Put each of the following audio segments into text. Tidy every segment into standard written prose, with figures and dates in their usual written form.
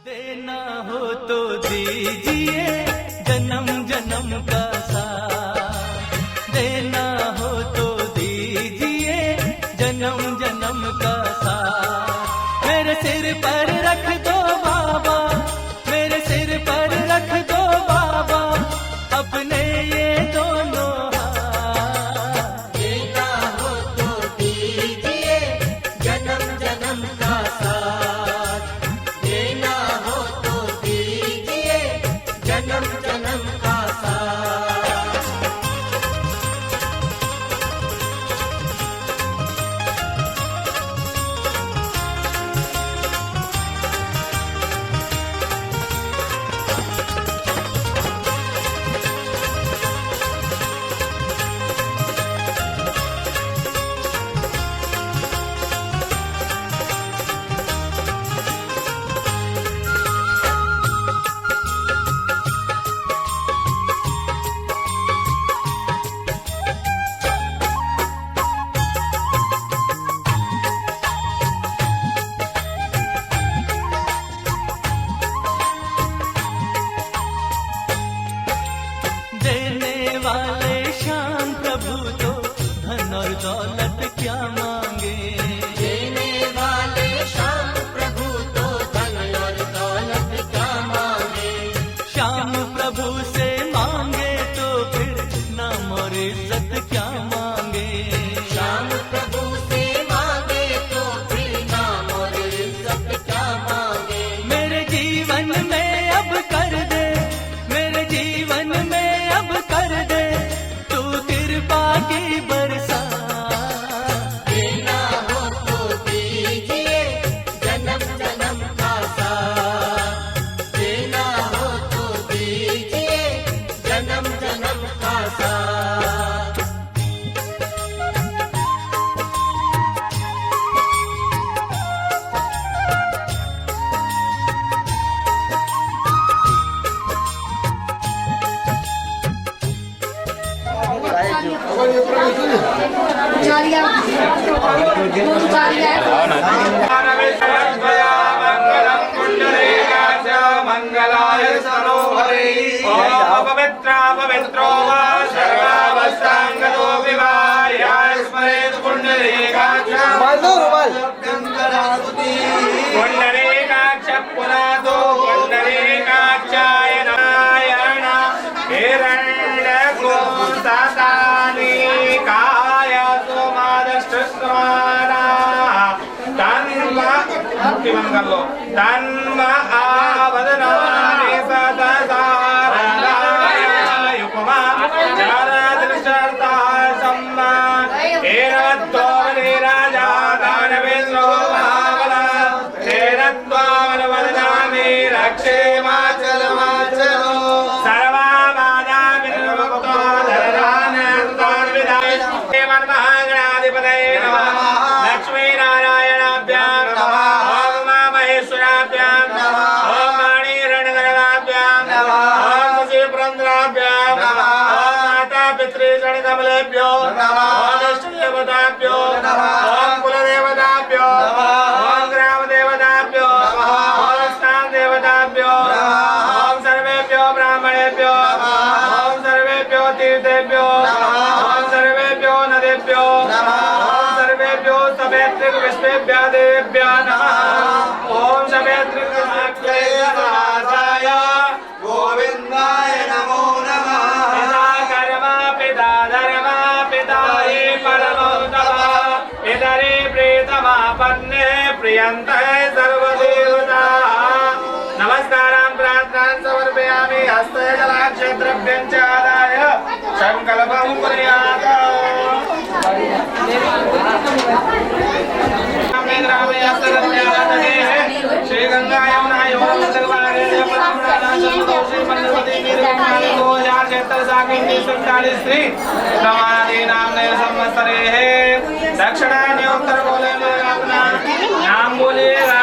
देना हो तो दीजिए जन्म जन्म का साथ, देना हो तो दीजिए जन्म जन्म का साथ। मेरे सिर पर रख दो बाबा, मेरे सिर पर रख दो बाबा अपने ये दोनों हाथ। देना हो तो दीजिए जन्म जन्म का साथ, देना हो तो दीजिए जन्म जन्म का साथ। देने वाले श्याम प्रभु तो धन और दौलत क्या मांगे, देने वाले श्याम प्रभु तो धन और दौलत क्या मांगे। श्याम प्रभु से मांगे तो फिर नाम और इज्जत क्या मांगे। श्याम प्रभु से मांगे तो फिर नाम और इज्जत क्या मांगे। मेरे जीवन में अब कर दे, मेरे जीवन में अब कर दे तू कृपा की बरसात। देना हो तो दीजिए जन्म जन्म का साथ, देना हो तो दीजिए जन्म जन्म का साथ। मंगलाय सरोवरे पवित्रो वा सर्वावस्थांगतो विवाह्य स्मरेत् पुण्डरीकाक्षं पुण्डरीकाक्ष पुनातो पुण्डरीकाक्षाय नारायण हिरण्यको सातानिकाय सोमादष्टस्माना तन्म भक्तिमंगलो तन्म आवदनानि सतसारणाय युपमा चारदृष्टा सम्मा एरत्तो वनिराजा दानवेन्द्रो भावना एरत्वावनवदनानि रक्षेमाचलमाचलो सर्वाबाधा विनिर्मुक्तो धरणानन्तान्विदाय श्रीमन्महागणाधिपतये नमः लक्ष्मीनारायणाभ्यां नमः ॐ उमामहेश्वराभ्यां नमः ॐ वाणीरणधराभ्यां नमः ॐ शशिपुरन्द्राभ्यां नमः ॐ माता पितृचरणकमलेभ्यो नमः ॐ इष्टदेवताभ्यो नमः ॐ कुलदेवताभ्यो नमः ॐ ग्रामदेवताभ्यो नमः ॐ स्थानदेवताभ्यो नमः ॐ सर्वेभ्यो ब्राह्मणेभ्यो नमः ॐ सर्वेभ्यो तीर्थेभ्यो नमः ॐ सर्वेभ्यो नदेभ्यो नमः ॐ सर्वेभ्यो सवेत्रिक विश्वेभ्यो देवेभ्यो नमः ॐ सवेत्रिक विश्वेभ्योराजाय गोविन्दाय नमो नमः। पिता कर्मा पिता धर्मा पिता हि परमोत्तमः पितरि प्रीतमापन्ने प्रियन्ते सर्वदेवताः। नमस्कारां प्रार्थनां समर्पयामि हस्ते जलाक्षेत्रभ्यं च आदाय संकल्पं कुर्यात्। ग्रामे श्री गंगा यमुना नाम बोलेगा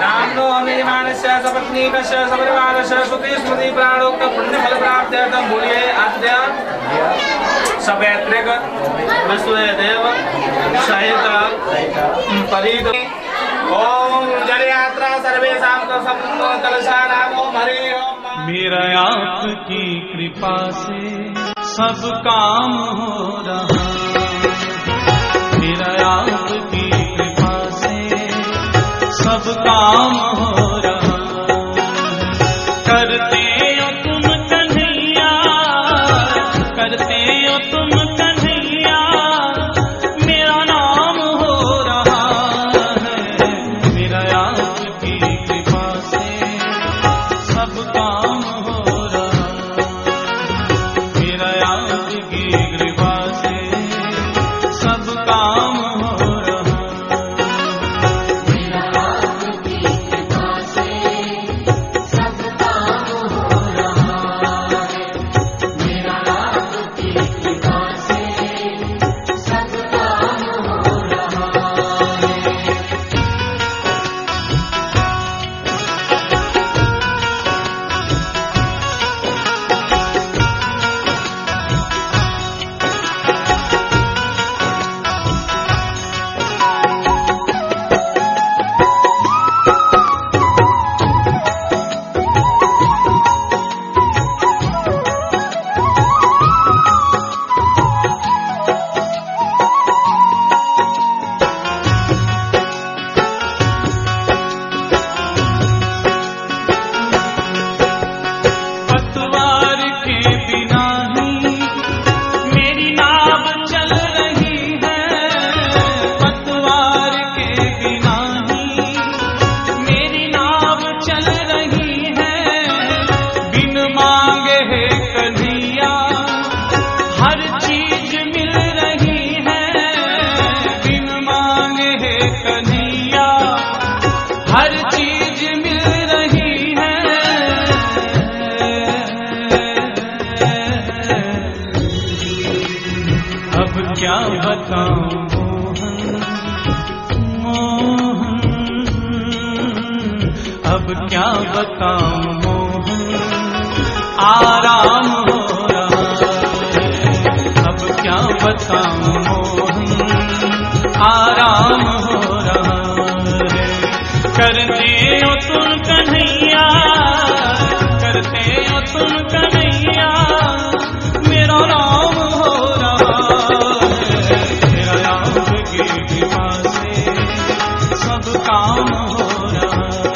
नाम नो अभिमानस्य सपत्नी कस्य सपरिवारस्य श्रुति स्मृति प्राणोक्त पुण्य फल प्राप्त्यर्थं बोलिए अद्य सवैत्रिक विश्वदेव सहित परीत ओम जल यात्रा सर्वेषां कलश मेरा आपकी कृपा से सब काम हो रहा, मेरा आपकी कृपा से सब काम हो रहा। करते हो तुम कन्हैया, करते हो तुम कन्हैया, मेरा नाम हो रहा है। मेरा आपकी कृपा से सब काम हो रहा, मेरा आपकी कृपा से सब काम हो रहा। मेरा आपकी कृपा से सब काम हो रहा है, मेरा आपकी कृपा से सब काम हो रहा है। पतवार के बिना ही मेरी नाव चल रही है, पतवार के बिना ही मेरी नाव चल रही है। बिन मांगे है कन्हैया हर चीज मिल रही है, बिन मांगे है कन्हैया हर चीज मिल रही है। अब क्या बताऊं मोहन, अब क्या बताऊं मोहन, आराम हो रहा है। अब क्या बताऊं मोहन, आराम हो रहा है। करते हो तुम कन्हैया, करते हो तुम कन्हैया, मेरा नाम हो रहा है। मेरा आपकी कृपा से सब काम हो रहा है।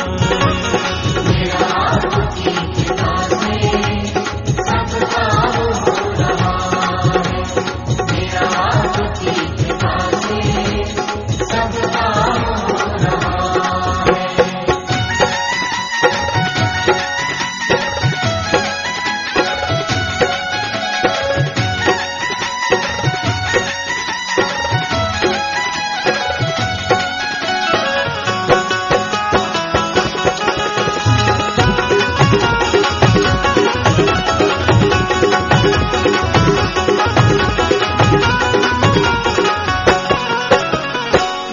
मेरा आपकी कृपा से सब काम हो रहा है, मेरा आपकी कृपा से सब काम हो रहा है।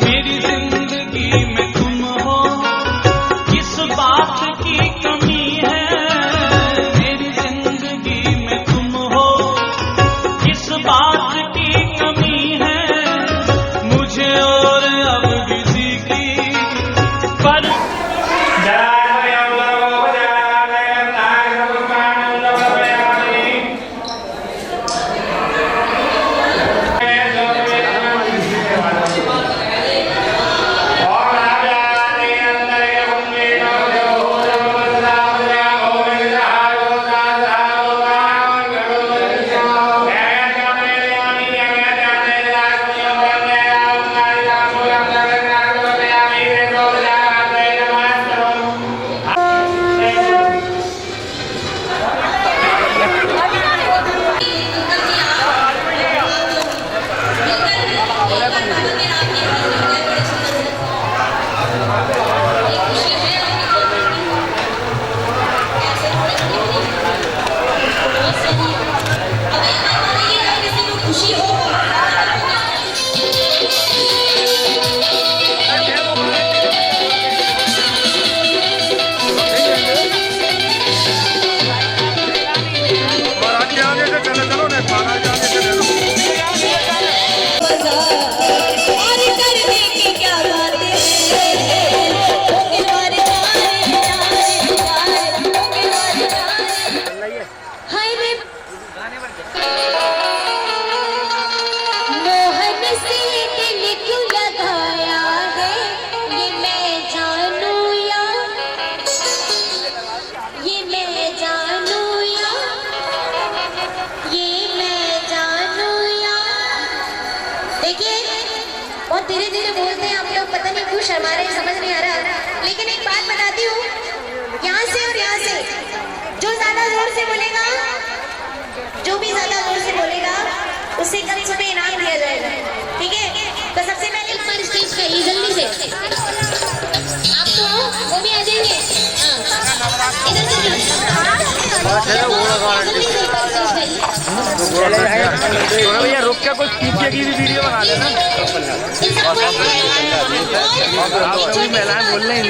मेरी जिंदगी में तुम हो, किस बात की कमी है। मेरी जिंदगी में तुम हो, किस बात की कमी है। मुझे और अब किसी की पर ओम शर्मा रहे हैं, समझ नहीं आ रहा। लेकिन एक बात बताती हूँ, यहाँ से और यहाँ से जो ज्यादा जोर से बोलेगा, जो भी ज्यादा जोर से बोलेगा उससे कल सुबह इनाम दिया जाएगा, ठीक है? तो सबसे पहले एक बार स्टेज पे आइए जल्दी से, आप तो वो भी आ जाएंगे। इधर से भैया रुक के कुछ पीछे की भी वीडियो बना देना। आप कभी महिलाएं बोल रही हैं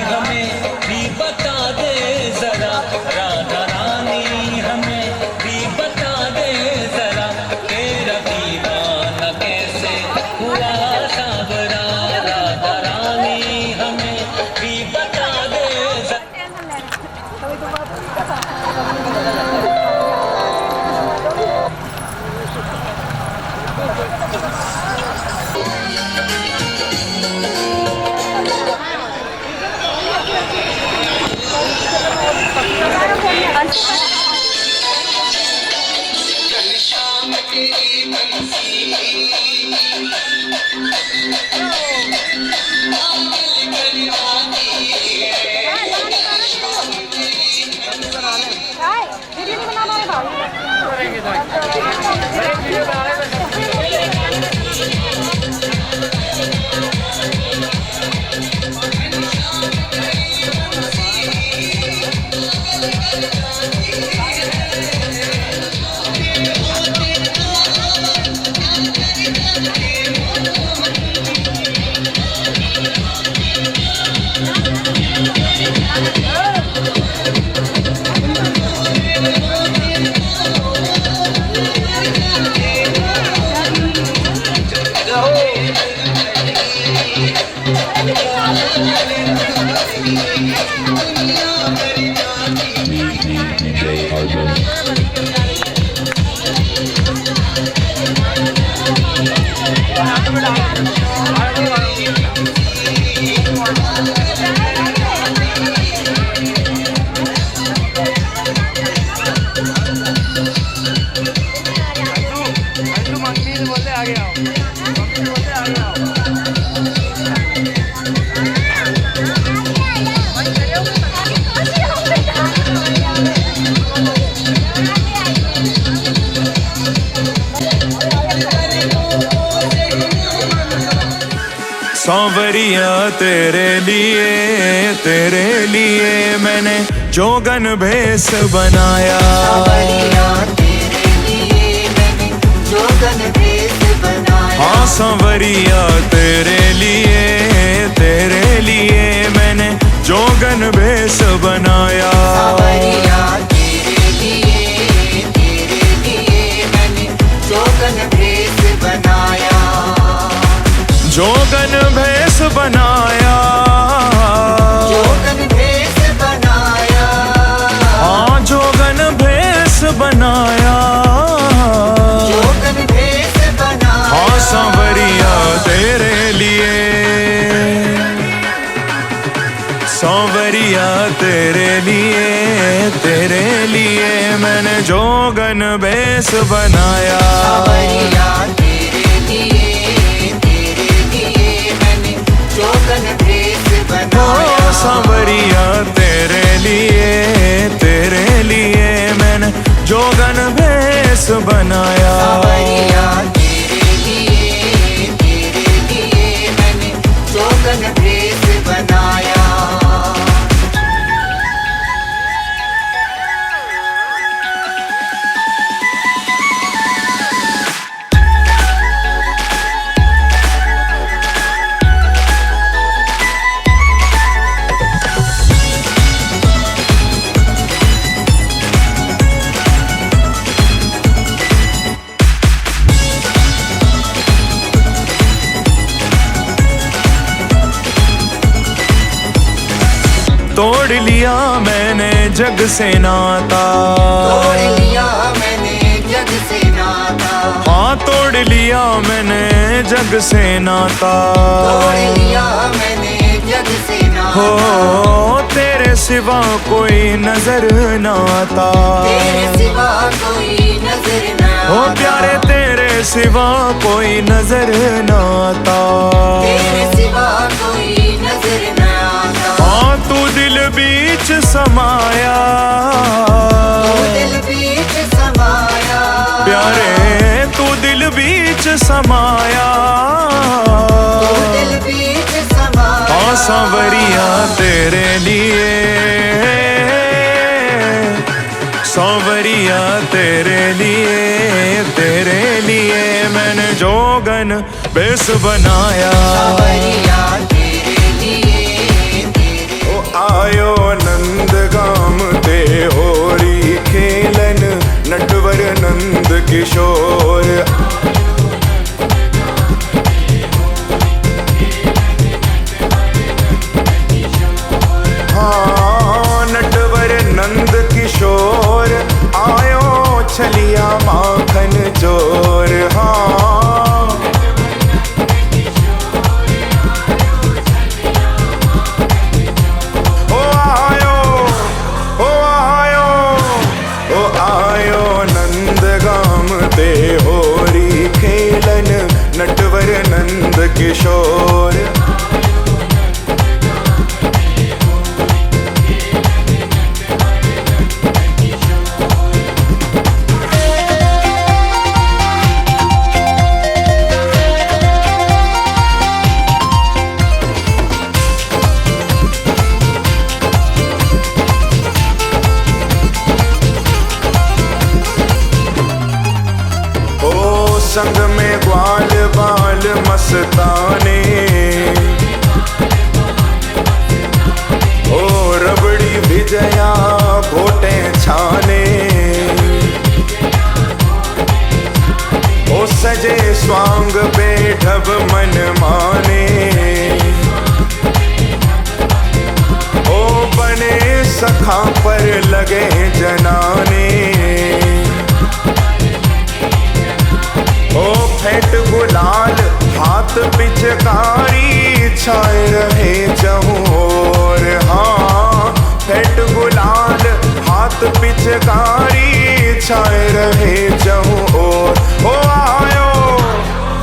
हमें भी बता दे जरा राधा रानी, हमें भी बता दे जरा तेरा दीवाना कैसे हुआ सावरा, राधा रानी हमें भी बता दे जरा। सांवरिया तेरे लिए मैंने जोगन भेष बनाया। हाँ सांवरिया तेरे लिए मैंने जोगन भेष बनाया। जोगन भेष बनाया, हाँ जोगन भेष बनाया, हाँ सांवरिया तेरे लिए, सांवरिया तेरे लिए मैंने जोगन भेष बनाया। सांवरिया तेरे लिए मैंने जोगन भेष बनाया। तोड़ लिया मैंने जग से नाता, हाँ तोड़ लिया मैंने जग से नाता, हो तेरे सिवा कोई नजर न आता, ओ प्यारे तेरे सिवा कोई नजर न आता, तेरे सिवा कोई नजर न आता। हाँ तू दिल बीच समाया, तू दिल बीच समाया, प्यारे तू दिल बीच समाया, तू दिल बीच समाया। हाँ सांवरिया तेरे लिए, सांवरिया तेरे लिए मैंने जोगन बेस बनाया। सांवरिया तेरे लिए, ओ आयो नंद गाम ते होरी खेलन, नटवर नंद किशोर। हाँ नटवर नंद किशोर, आयो छलिया माखन चोर। हाँ ओ आयो, ओ आयो, ओ आयो नंद गाम ते होरी खेलन, नटवर नंद किशोर। संग में ग्वाल बाल मस्ताने, ओ रबड़ी विजया घोटे छाने, ओ सजे स्वांग पे ढब मन माने, ओ बने सखा पर लगे जनाने, ओ फेंट गुलाल हाथ पिचकारी, छाए रहे चहु ओर। हाँ फेंट गुलाल हाथ पिचकारी, छाए रहे चहु ओर। ओ आयो,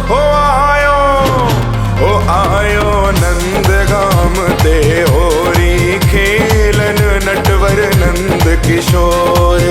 ओ आयो, ओ आयो नंद गाम ते होरी खेलन, नटवर नंद किशोर।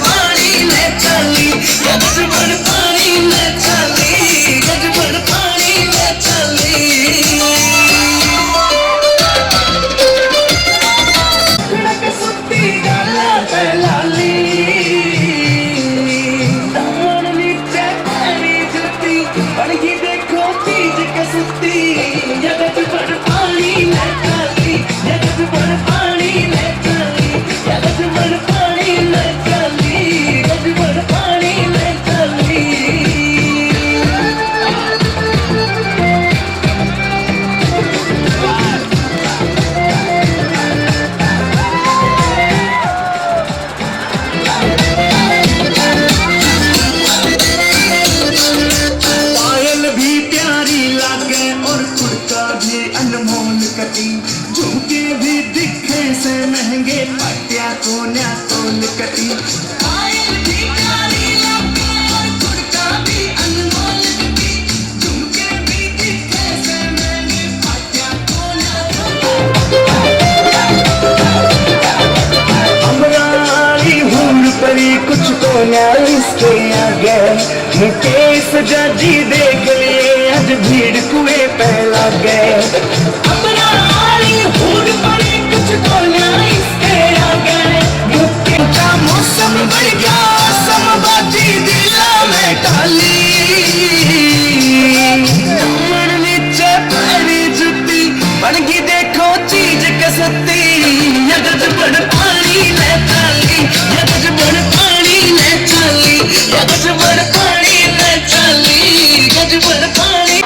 पानी में चली, महंगे पाटिया सोन्या सोन कटी पायल भी प्यारी लगती और कुर्ता भी अनमोल कटी झुमके भी दिखे से महंगे पाटिया सोन्या अमराली हूर परी कुछ तो न्याय इसके आगे मुकेश जाजी देख लिए आज भीड़ कुएं पहला गए अमराली हूर परी कुछ तो न्याय इसके आगे मुकेश का मौसम बढ़ गया समबाजी दिला में डाली उमर नीचे पैरी जुती बन गई देखो चीज कसती यगज बड़ पानी ले चाली यगज बड़ पानी ले चाली यगज बड़ पानी ले चाली यगज बड़ पानी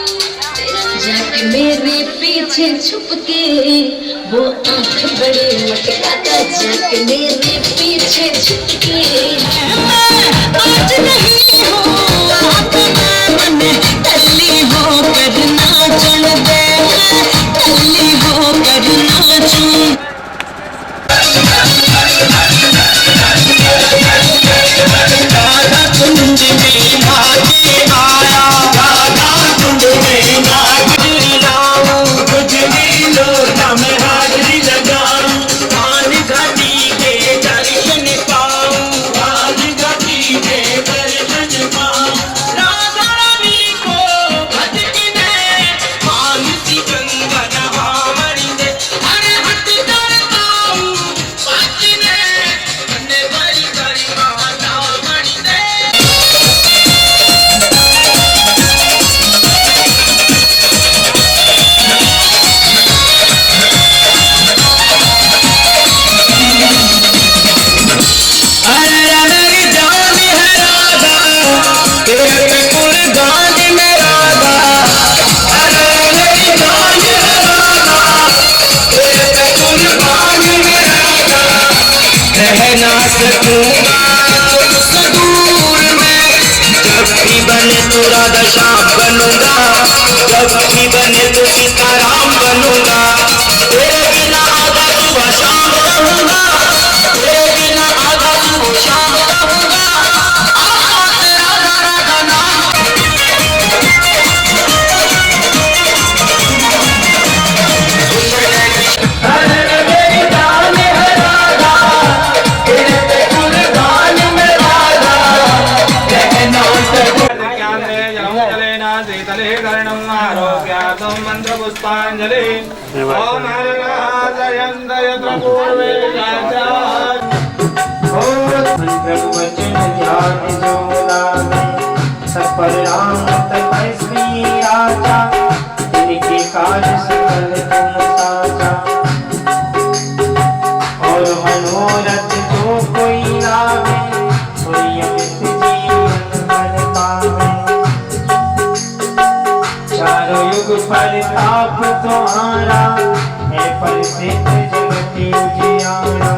जाके मेरे पीछे छुप के वो आंख बड़े मटकाता जाके मेरे पीछे छुप के आज नहीं हो मन टल्ली हो करना चुन दे टल्ली हो करना चुन राधा कुंज में नाचे आया राधा कुंज में नाचे लाऊं गुजरी लोटा में हाजरी लगाऊं मान घाटी के दर्शन पाऊं मान घाटी के दर्शन पाऊं राधा रानी को भजने मानसी गंगा नहावरी दे अरे हट करता हूँ बचने बने बड़ी बड़ी माता मणि दे राधा श्याम बनूंगा जब भी बने तो सीताराम बनूंगा तेरे बिना आधा सुबह शाम रहूंगा तेरे बिना आधा सुबह शाम रहूंगा राधा राधा नाम मंत्रपुष्पांजलि ओम हरिनाथयन्त यत्र पूर्वे वचन ध्यान जो लागे सफल राम तपै श्री राजा इनके काज सकल तुम साजा और मनोरथ जो कोई लावे सोई अमित जीवन फल पावे चारों युग प्रताप तुम्हारा है प्रसिद्ध जगति उजियारा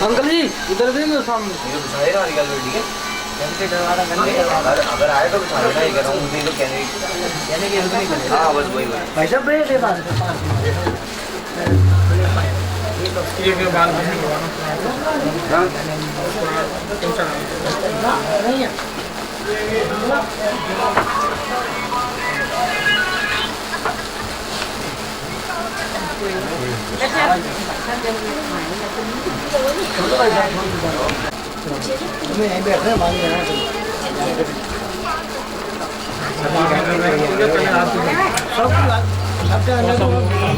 अंकल जी इधर देंगे सामने अगर आए तो बिछा देना ही कर रहा हूँ तो कहने की हाँ बस वही भाई साहब भैया दे बात ये बाल मैं यहीं बैठ रहे हैं मांग लेना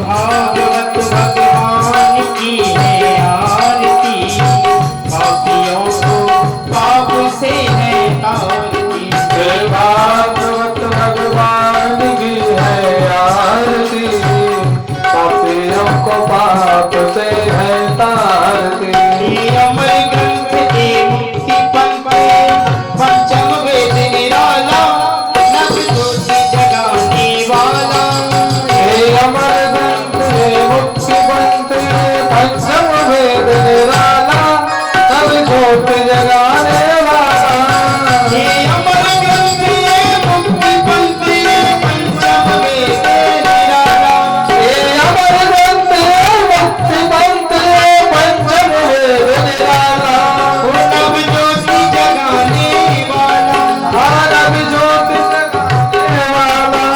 भागवत भगवान की है आरती, पापियों को पाप से है तारती। भागवत भगवान की है आरती, पापियों को पाप से है तारती। अमर ग्रंथ के मुक्ति पंथ पंचम वेद निराला, नव ज्योति जगाने वाला। अमर ग्रंथ मुक्ति पंथ पंचम वेद निराला, तब ज्योत जगाने वाला। अमर ग्रंथ मुक्ति पंथ पंचम वेद निराला। अमर ग्रंथ मुक्ति पंथ पंचम वेद निराला, नव ज्योति जगाने वाला। नव ज्योति जगाने वाला।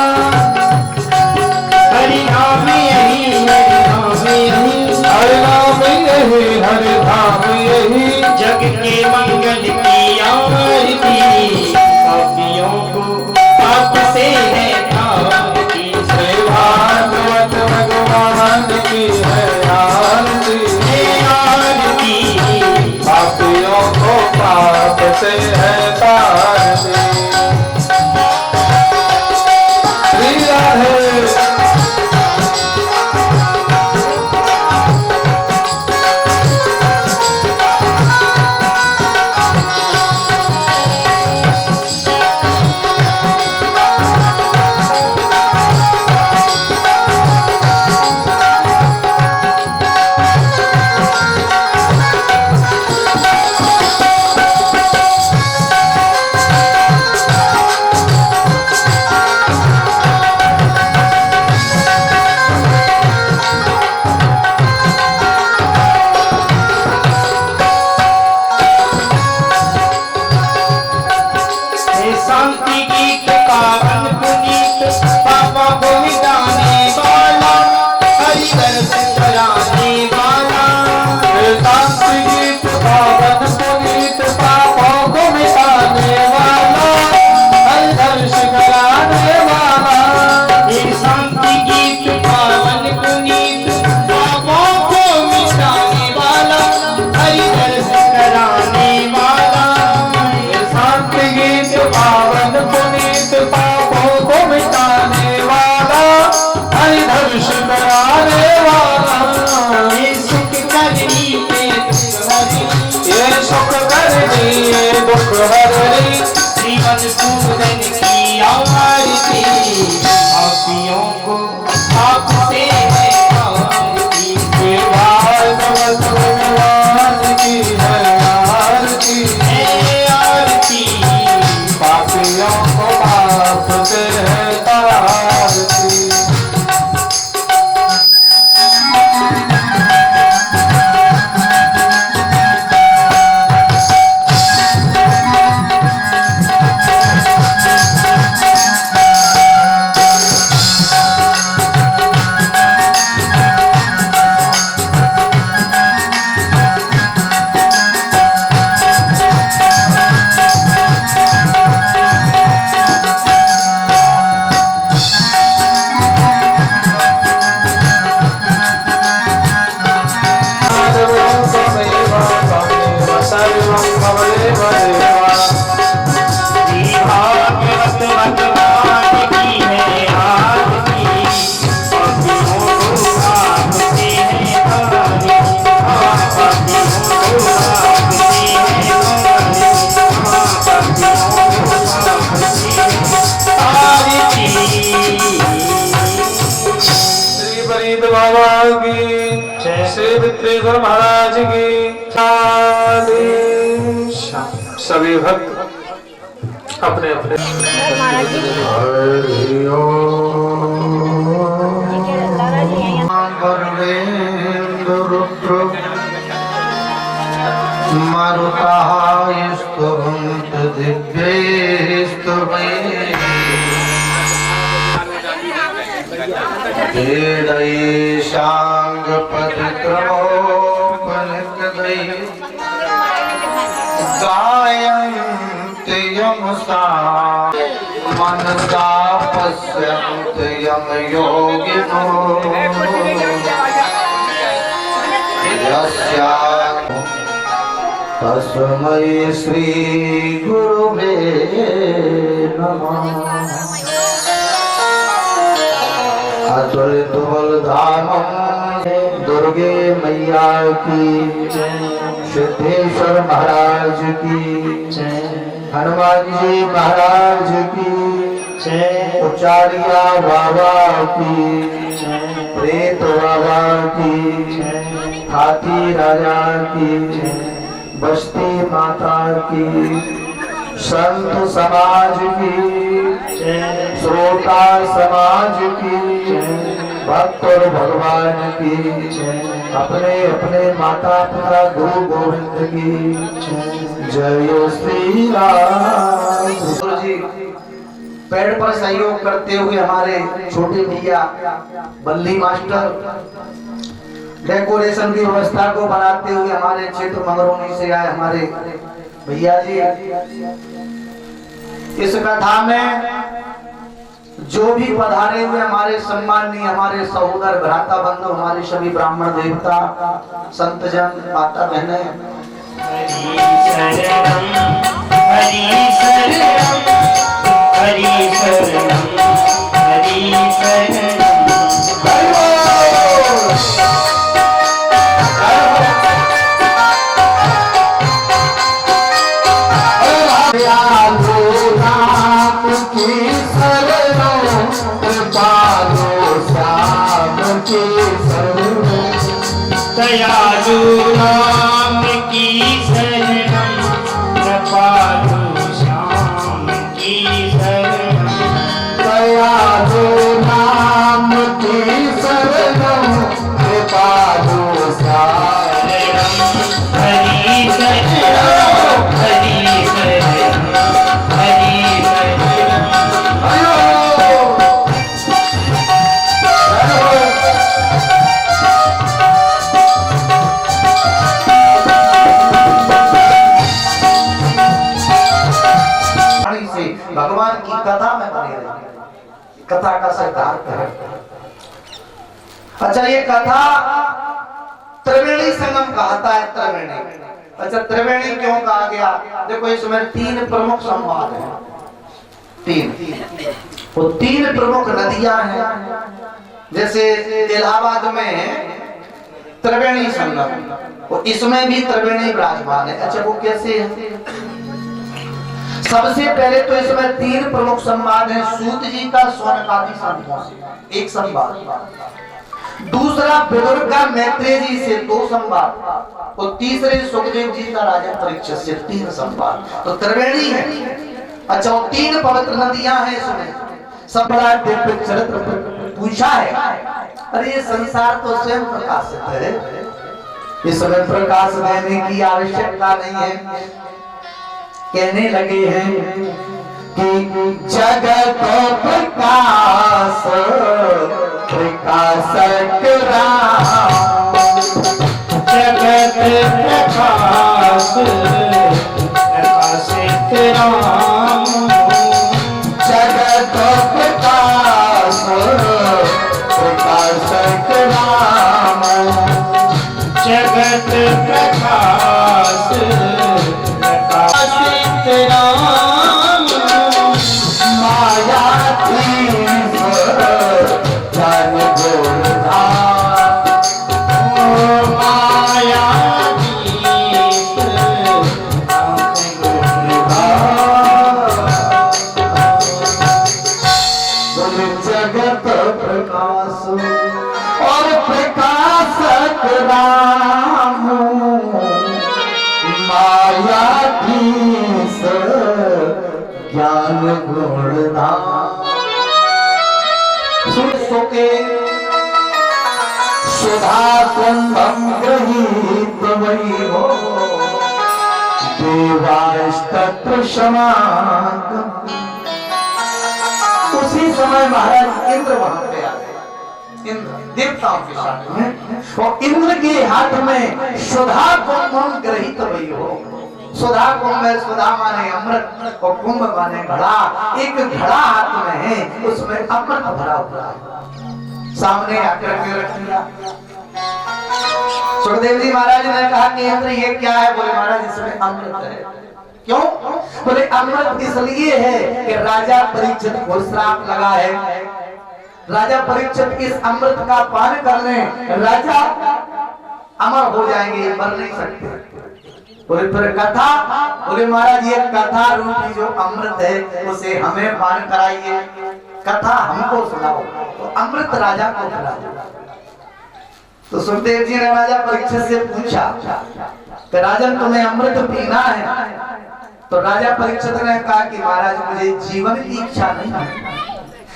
हरि नाम यही, हरि नाम यही, हरि नाम यही, हरि धाम यही, जग के मंगल की आरती। पापियों को पाप से है तारती। श्री भागवत भगवान की है आरती, आरती पापियों को पाप से है तारती। श्री राधे शांति गीत पावन पुनीत, पापा को मिटाने वाला, हरि दर्शन कराने वाला। शांति गीत पावन पुनीत, पापों को मिटाने वाला, हरि दर्श कराने वाला। ये शांति गीत पावन पुनीत, पापों को मिटाने वाला, हरि दर्शन कराने वाला। शांति गीत पावन पुनीत, पापों को मिटाने वाला, हरि दर्श कराने वाला। ये सुख करनी के दुख हरी, ये सुख करनी ये दुख हरनी, जीवन पूरन की आरती। पापियों को पाप से है तारती। ये भागवत भगवान की है आरती, आरती पापियों को पाप से है तारती। शीत बाबा की, श्री वित्तेश्वर महाराज की। सभी भक्त अपने अपने मारुतास्तुवन्त दिव्यैस्तवैः वेदैशाङ्गपदक्रमोपनिषदैः गायन्ति यमुसा मनसा पश्यन्ति यम योगिनो तस्मै श्री गुरुवे नमः। अतुलित बलधामं दुर्गे मैया की, सिद्धेश्वर महाराज की, हनुमान जी महाराज की, उचारिया बाबा की, प्रेत बाबा की, हाथी राजा की, बस्ती माता की, संत समाज की, श्रोता समाज की, भक्त और भगवान की, अपने अपने माता पिता गुरु गोविंद की जय श्री राम। गुरु जी पेड़ पर सहयोग करते हुए हमारे छोटे भैया बल्ली मास्टर, डेकोरेशन की व्यवस्था को बनाते हुए हमारे क्षेत्र मंगरौनी से आए हमारे भैया जी, इस कथा में जो भी पधारे हुए हमारे सम्माननीय हमारे सहोदर भ्राता बंधु, हमारे सभी ब्राह्मण देवता, संतजन, माता बहने, हरि शरणम हरि शरणम हरि शरणम। दयालु राम की शरणम, कृपालु श्याम की शरणम। दयालु राम की शरणम, कृपालु श्याम हरि शरणम हरि शरणम हरि शरणम। भगवान की कथा में बने रहे, कथा का सिद्धांत है। अच्छा, ये कथा त्रिवेणी संगम कहता है, त्रिवेणी। अच्छा, त्रिवेणी क्यों कहा गया? देखो इसमें तीन प्रमुख संवाद हैं, वो तीन प्रमुख नदियां हैं। जैसे इलाहाबाद में त्रिवेणी संगम, और इसमें भी त्रिवेणी विराजमान है। अच्छा, वो कैसे है? सबसे पहले तो इसमें तीन प्रमुख संवाद हैं। सूत जी का शौनकादि संतों से एक संवाद, दूसरा विदुर का मैत्रेय जी से दो संवाद, और तीसरे सुखदेव जी का राजा परीक्षित से तीन संवाद। तो त्रिवेणी है। अच्छा, वो तीन पवित्र नदियां हैं इसमें। सब बड़ा दिव्य चरित्र पूछा है। अरे ये संसार तो स्वयं प्रकाशित है, इसमें प्रकाश देने की आवश्यकता नहीं है। कहने लगे हैं कि जगत प्रकाश प्रकाशक राम, जगत प्रकाश प्रकाशित राम, जगत प्रकाश प्रकाशक राम, जगत प्रकाश प्रकाशित राम। माया तीर्थ जन गोधाम, माया दीप जगत प्रकाश और राम मायाधीश ज्ञान गुण धाम। सुन सोके सुधा कुंभम गृहीत वही हो देवास्तत्र समागम। उसी समय महाराज इंद्र वहां पे आ गए, इंद्र देवताओं के साथ में, और इंद्र के हाथ में सुधा कुंभम गृहीत वही हो। सुधा कुंभ है, सुधा माने अमृत और कुंभ माने घड़ा। एक घड़ा हाथ में है, उसमें अमृत भरा हुआ है, सामने आकर के रख दिया। सुखदेव जी महाराज ने कहा कि इंद्र ये क्या है? बोले महाराज इसमें अमृत है। क्यों? बोले अमृत इसलिए है कि राजा परीक्षित को श्राप लगा है। राजा परीक्षित इस अमृत का पान करने राजा अमर हो जाएंगे, मर नहीं सकते। बोले फिर कथा? बोले महाराज ये कथा रूपी जो अमृत है उसे हमें पान कराइए, कथा हमको सुनाओ। तो अमृत राजा को खिलाओ। तो सुखदेव जी ने राजा परीक्षित से पूछा कि राजन तुम्हें अमृत पीना है? तो राजा परीक्षित ने कहा कि महाराज मुझे जीवन की इच्छा नहीं है।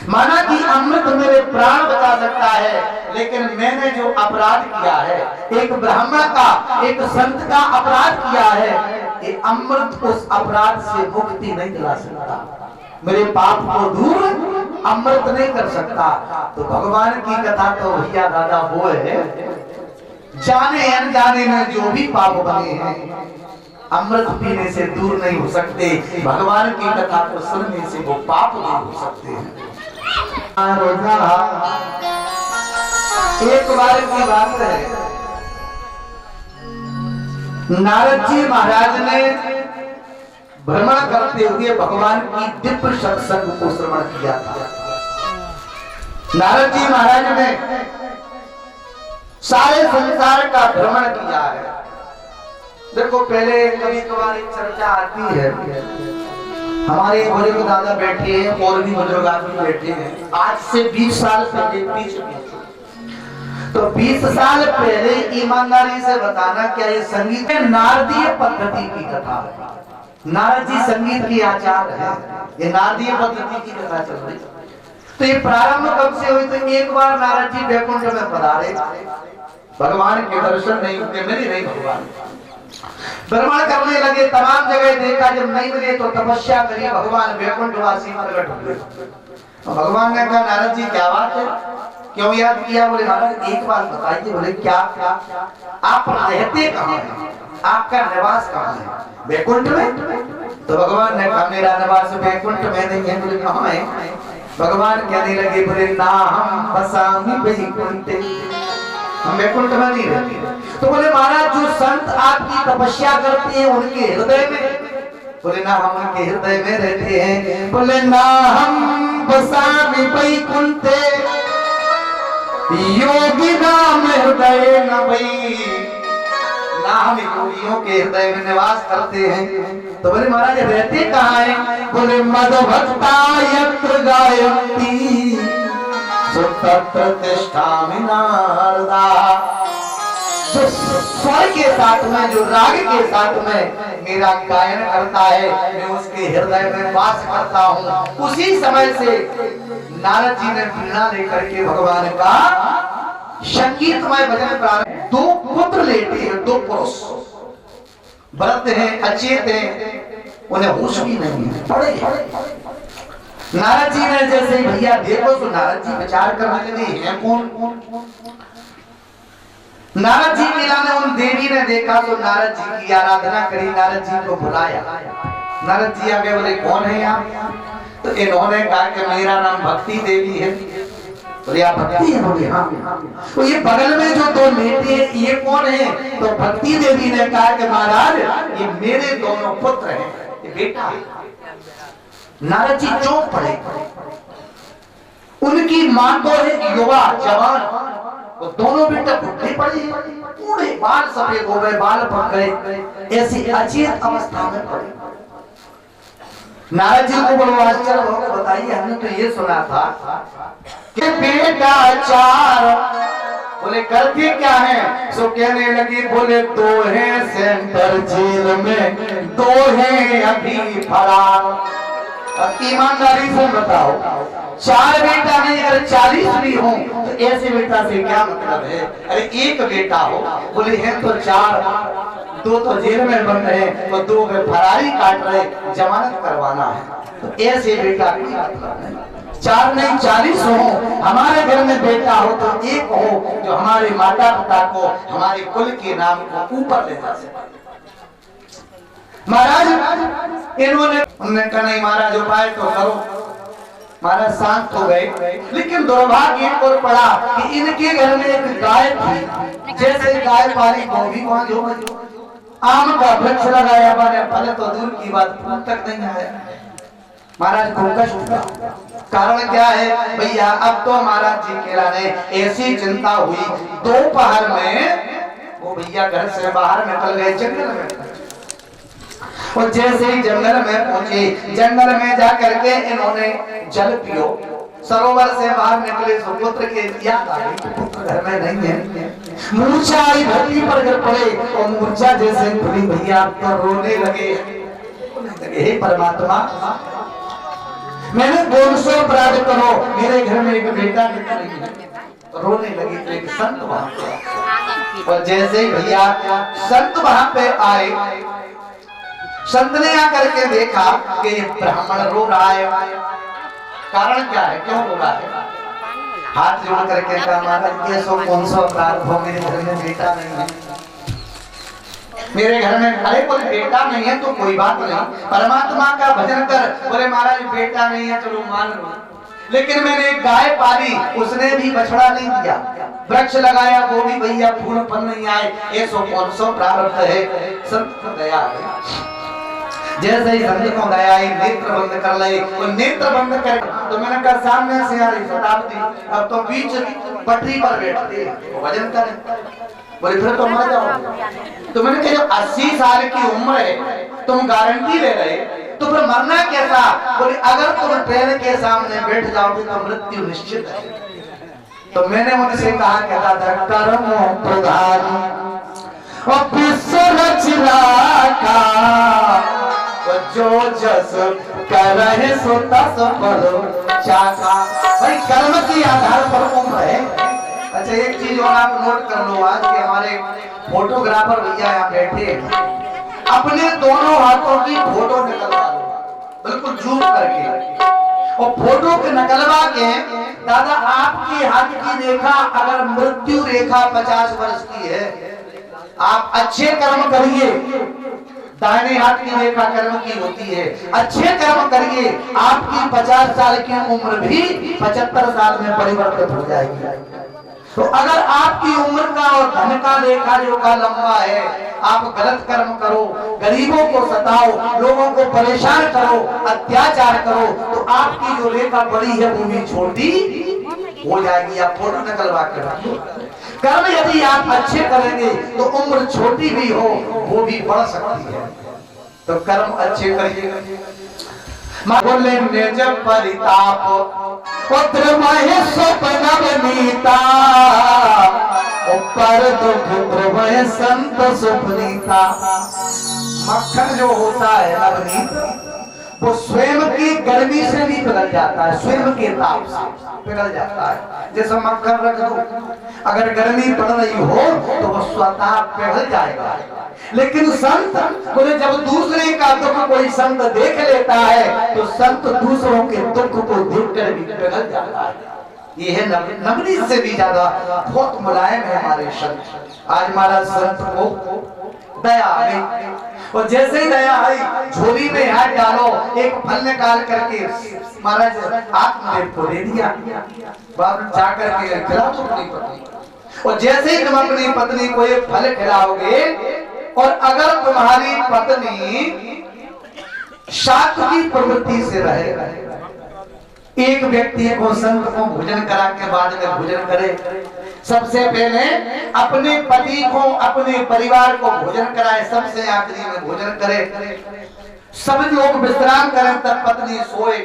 माना कि अमृत मेरे प्राण बचा सकता है, लेकिन मैंने जो अपराध किया है, एक ब्राह्मण का, एक संत का अपराध किया है, ये अमृत उस अपराध से मुक्ति नहीं दिला सकता, मेरे पाप को दूर अमृत नहीं कर सकता। तो भगवान की कथा तो भैया दादा वो है, जाने अनजाने में जो भी पाप बने हैं अमृत पीने से दूर नहीं हो सकते। भगवान की कथा को सुनने से वो पाप दूर हो सकते हैं। एक बार की बात है, नारद जी महाराज ने भ्रमण करते हुए भगवान की दिव्य सत्संग को श्रवण किया था। नारद जी महाराज ने सारे संसार का भ्रमण किया है। देखो पहले कभी कभार एक चर्चा आती है, हमारे बुजुर्ग दादा बैठे हैं और भी बुजुर्ग आदमी बैठे हैं, आज से 20 साल पहले पीछे, तो 20 साल पहले ईमानदारी से बताना क्या ये संगीत में नारदीय पद्धति की कथा है? नारद जी संगीत की आचार्य है, ये नारदीय पद्धति की कथा चल रही। तो ये प्रारंभ कब से हुई? तो एक बार नारद जी वैकुंठ में पधारे, भगवान के दर्शन नहीं हुए, मिले नहीं भगवान, भ्रमण करने लगे, तमाम जगह देखा, जब नहीं मिले तो तपस्या करी, भगवान वैकुंठवासी प्रकट हुए। तो भगवान ने कहा नारद जी क्या बात है, क्यों याद किया? बोले महाराज एक बात बताइए। बोले क्या? आप रहते कहाँ हैं, आपका निवास कहाँ है? वैकुंठ में। तो भगवान ने कहा मेरा निवास वैकुंठ में नहीं है। बोले कहाँ है? भगवान कहने लगे बोले ना हम बसामी वैकुंठ, हम वैकुंठ में नहीं रहते। तो बोले महाराज जो संत आपकी तपस्या करते हैं उनके हृदय में? बोले ना हम उनके हृदय में रहते हैं। बोले ना हम बसामी वैकुंठ योगी नाम हृदय न भई, ना हम योगियों के हृदय में निवास करते हैं। तो बोले महाराज रहते कहाँ हैं? बोले मदभक्ता यत्र गायन्ति सुतत्र तिष्ठामि नारदा। जो स्वर के साथ में, जो राग के साथ में मेरा गायन करता है, मैं उसके हृदय में वास करता हूँ। उसी समय से नारद जी ने वीणा लेकर के भगवान का संगीतमय भजन प्रारंभ। 2 पुत्र लेते हैं, 2 पुरुष, व्रत हैं, अचेत हैं, उन्हें होश भी नहीं है, पड़े हैं। नारद जी ने जैसे भैया देखो तो नारद जी विचार करने लगे हैं कौन? नारद जी मिलाने उन देवी ने देखा तो नारद जी की आराधना करी, नारद जी को बुलाया। नारद जी आगे बोले कौन है आप? तो इन्होंने कहा कि मेरा नाम भक्ति देवी है। बोले आप भक्ति है? बोले हाँ। तो ये बगल में जो 2 लेटे हैं ये कौन है? तो भक्ति देवी ने कहा कि महाराज ये मेरे दोनों पुत्र हैं, ये बेटा है। नारद जी चौंक पड़े। उनकी मां तो है युवा जवान, वो दोनों बेटा बुढ़े पड़े, पूरे बाल सफेद हो गए, बाल पक गए, ऐसी अचेत अवस्था में पड़े। नारद जी को बड़ा आश्चर्य होगा, बताइए हमने तो ये सुना था कि बेटा 4 बोले करते क्या है? सो कहने लगी, बोले 2 हैं सेंटर जेल में, 2 हैं अभी फरार। ईमानदारी से बताओ, 4 बेटा नहीं, अगर 40 भी हो तो ऐसे बेटा से क्या मतलब है? अरे 1 बेटा हो, बोले हैं तो 4, 2 तो जेल में बंद है और 2 में फरारी काट रहे, जमानत करवाना है, तो ऐसे बेटा की मतलब नहीं। 4 नहीं 40 हो, हमारे घर में बेटा हो तो 1 हो जो हमारे माता पिता को, हमारे कुल के नाम को ऊपर ले जा सके। महाराज उन्होंने कहा नहीं महाराज उपाय तो करो। महाराज शांत हो गए, लेकिन दुर्भाग्य एक और पड़ा कि इनके घर में एक गाय थी। जैसे गाय पाली गोभी वहां जो आम का वृक्ष लगाया, मैंने फल तो दूर की बात, फूल तक नहीं आया। महाराज खुदकश उठा। कारण क्या है भैया? अब तो महाराज जी के लाने ऐसी चिंता हुई, दोपहर में वो भैया घर से बाहर निकल गए जंगल में। और जैसे ही जंगल में पहुंचे, जंगल में जाकर के इन्होंने जल पियो। सरोवर से बाहर निकले, सुपुत्र के याद आ गई, पुत्र घर में नहीं है। मूर्छा आई, धरती पर गिर पड़े और मूर्छा जैसे खुली भैया तो रोने लगे। हे परमात्मा, मैंने 200 अपराध करो, मेरे घर में एक बेटा नहीं है। रोने लगी तो एक संत वहां पे, और जैसे ही भैया संत वहां पे आए, संत ने आकर के देखा कि ब्राह्मण रो रहा है। कारण क्या है, क्यों रो रहा है? हाथ जोड़ करके कहा, महाराज ये सो कौन सा अपराध हो, मेरे घर में बेटा नहीं है। मेरे घर में अरे कोई बेटा नहीं है तो कोई बात नहीं, परमात्मा का भजन कर। बोले महाराज बेटा नहीं है चलो मान लो, लेकिन मैंने एक गाय पाली, उसने भी बछड़ा नहीं दिया। वृक्ष लगाया, वो भी भैया फूल फल नहीं आए। ये सो कौन सा प्रारब्ध है? संत को दया है। जैसे ही संत को दया आई, नेत्र बंद कर ले, वो नेत्र बंद कर, तो मैंने कहा सामने से आ रही शताब्दी, अब तो बीच पटरी पर बैठते भजन करें। बोले फिर तो मर जाओ। तो मैंने कहा 80 साल की उम्र है, तुम गारंटी ले रहे, तो फिर मरना कैसा? बोले अगर तुम ट्रेन के सामने बैठ जाओगे तो मृत्यु निश्चित है। तो मैंने उनसे कहा, कहता था कर्म प्रधान और विश्व रचना का, जो जस करे सो तस फलो चाका। भाई कर्म के आधार पर उम्र है। अच्छा एक चीज और आप नोट कर लो, आज के हमारे फोटोग्राफर भैया यहाँ बैठे, अपने दोनों हाथों की फोटो निकलवा लो, बिल्कुल जूम करके, और फोटो के निकलवा के दादा आपके हाथ की रेखा अगर मृत्यु रेखा 50 वर्ष की है, आप अच्छे कर्म करिए, दाहिने हाथ की रेखा कर्म की होती है, अच्छे कर्म करिए, आपकी 50 साल की उम्र भी 75 साल में परिवर्तित हो जाएगी। तो अगर आपकी उम्र का और धन का रेखा जो का लंबा है, आप गलत कर्म करो, गरीबों को सताओ, लोगों को परेशान करो, अत्याचार करो, तो आपकी जो रेखा बड़ी है वो भी छोटी हो जाएगी। आप फोटो निकलवा के रखो। कर्म यदि आप अच्छे करेंगे तो उम्र छोटी भी हो वो भी बढ़ सकती है। तो कर्म अच्छे करिए। बोले निज परिताप पुत्र महे स्वप्न बनीता, पर दुख ध्रुवय संत सुपनीता। मक्खन जो होता है नवनीत, वो स्वयं की गर्मी से भी पिघल जाता है, स्वयं के ताप से पिघल जाता है। जैसे मक्खन रख दो, अगर गर्मी पड़ रही हो तो वो स्वतः पिघल जाएगा। लेकिन संत बोले जब दूसरे का दुख कोई संत देख लेता है तो संत दूसरों के दुख को देखकर भी पिघल जाता है। ये है नवनीत से भी ज्यादा बहुत मुलायम है हमारे संत। आज हमारा संत को दया आ गई, और जैसे ही दया आई झोली में हाथ डालो, एक फल निकाल करके महाराज आत्मदेव को दे दिया, जाकर के खिलाओ अपनी पत्नी। और जैसे ही तुम अपनी पत्नी को एक फल खिलाओगे, और अगर तुम्हारी पत्नी सात्विक प्रवृत्ति से रहे, एक व्यक्ति को संत को भोजन करा के बाद में भोजन करे, सबसे पहले अपने पति को अपने परिवार को भोजन कराए, सबसे आखिरी में भोजन करे। सब लोग विश्राम करें तब पत्नी सोए,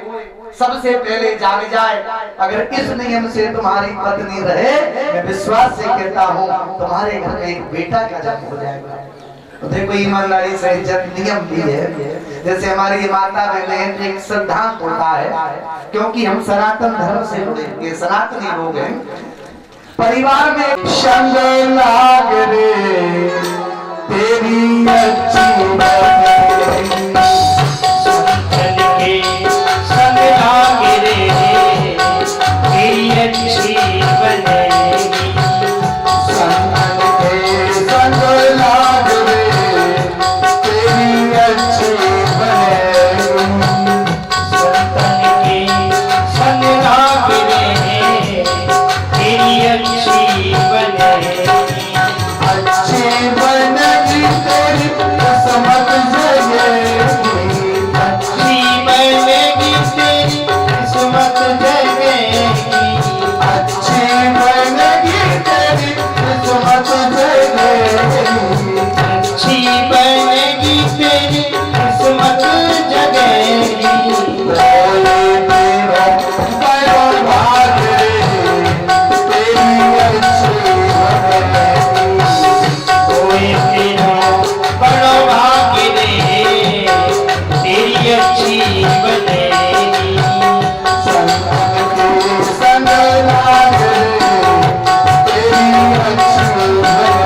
सबसे पहले जाग जाए। अगर इस नियम से तुम्हारी पत्नी रहे, मैं विश्वास से कहता हूँ तुम्हारे घर में एक बेटा का जन्म हो जाएगा। तो देखो ईमानदारी से नियम भी है। जैसे हमारी माता बहनें एक सिद्धांत होता है, क्योंकि हम सनातन धर्म से जुड़े, ये सनातनी लोग हैं। परिवार में संग लाग रे तेरी अच्छी बनेगी, संग के संग लाग रे तेरी अच्छी बनेगी, संग के संग लाग रे तेरी अच्छी बनेगी, संग के संग लाग रे तेरी अच्छी बनेगी, अच्छी बनेगी तेरी किस्मत जगेगी, अच्छी बनेगी तेरी किस्मत जगेगी, अच्छी बनेगी तेरी किस्मत जगेगी, अच्छी बनेगी तेरी किस्मत जगेगी, तेरा भाग रे तेरी अच्छी बनेगी, कोई तेरा बड़ा भाग रे तेरी अच्छी बनेगी, संग के संग लाग रे तेरी अच्छी बनेगी,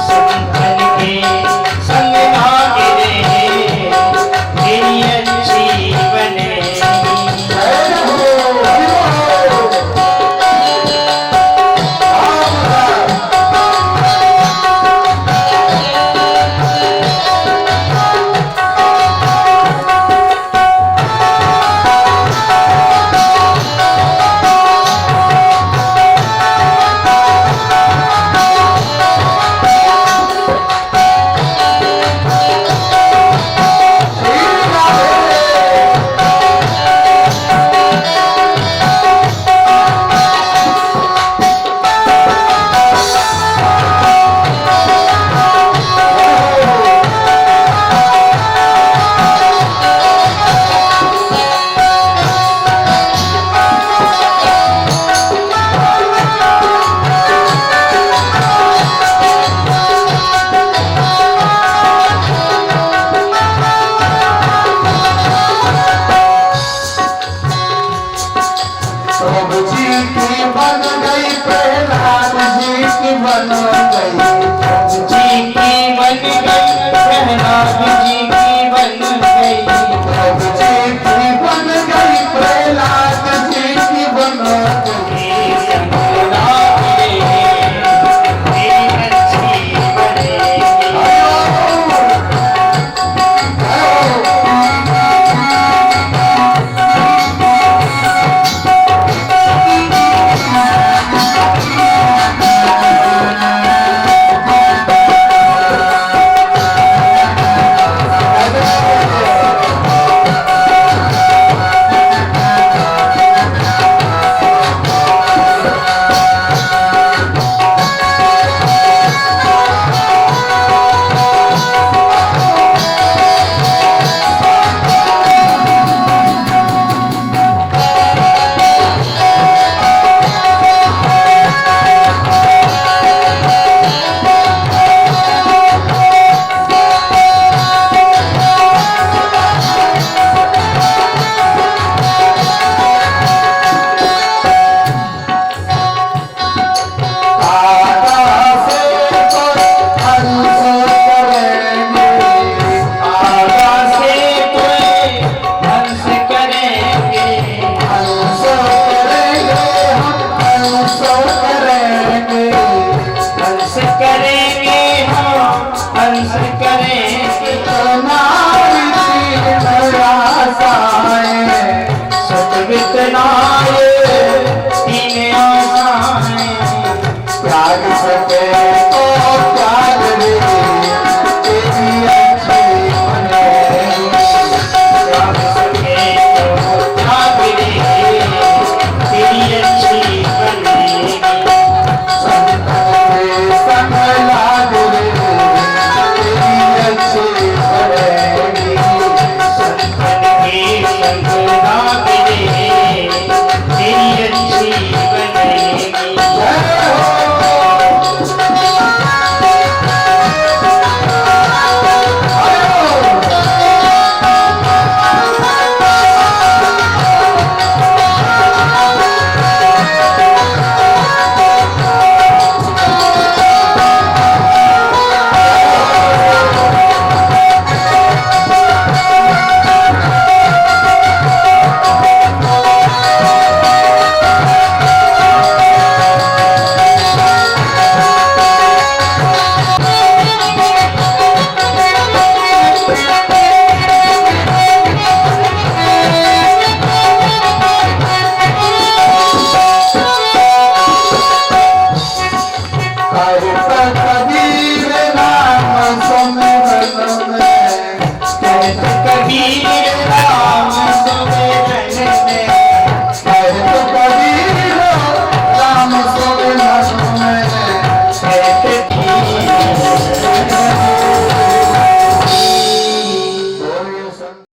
संग के संग लाग रे तेरी अच्छी बनेगी। प्रभु जी की बन गई, प्रहलाद जी की बन गई, प्रभु जी की बन